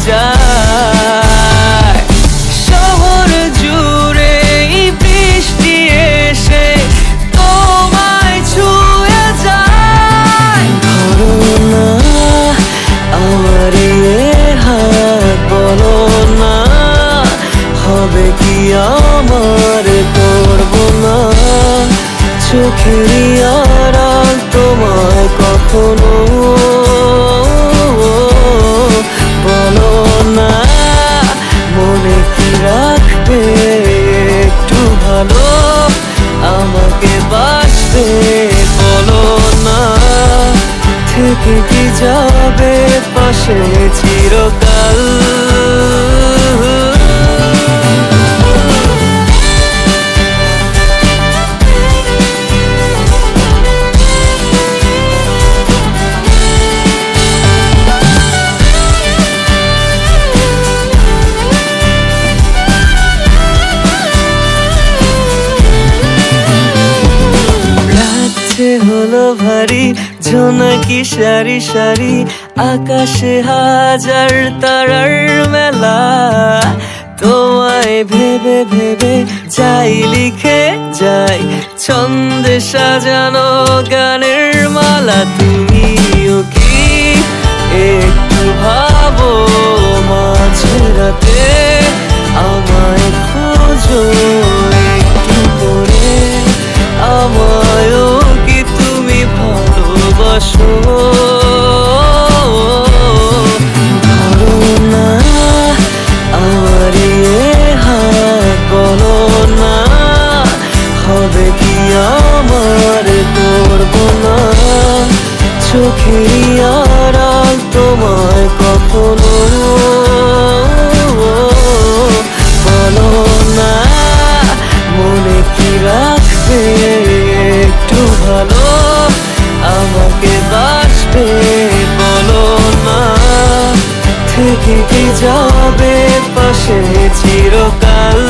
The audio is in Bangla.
যায়। শহর জুড়ে বৃষ্টি এসে তোমায় ছুঁয়ে যায়। ধরো না আমার হাত, বলো না হবে কি আমার, করবো না চোখেরই আড়াল তোমায় কখনো। বলো না মনে কি রাখবে একটু ভালো, আমাকে বাসবে বলো না, থেকে কি যাবে পাশে চিরকাল। হলো ভারী জোনাকি সারি সারি, আকাশে হাজার তারার মেলা। তোমায় ভেবে ভেবে যাই লিখে যাই ছন্দে সাজানো গানের মালা। তুমিও কি একটু ভাবো মাঝে রাতে আমায় খোঁজো একটু করে, আমায়ও কি তুমি ভালোবাসো। ধরো না আমার হাত, বলো না হবে কি আমার, করবো না চোখেরই আড়াল তোমায় কখনো। বলো না মনে কি রাখবে একটু ভালো, আমাকে বাসবে বলো না, থেকে কি যাবে পাশে চিরকাল।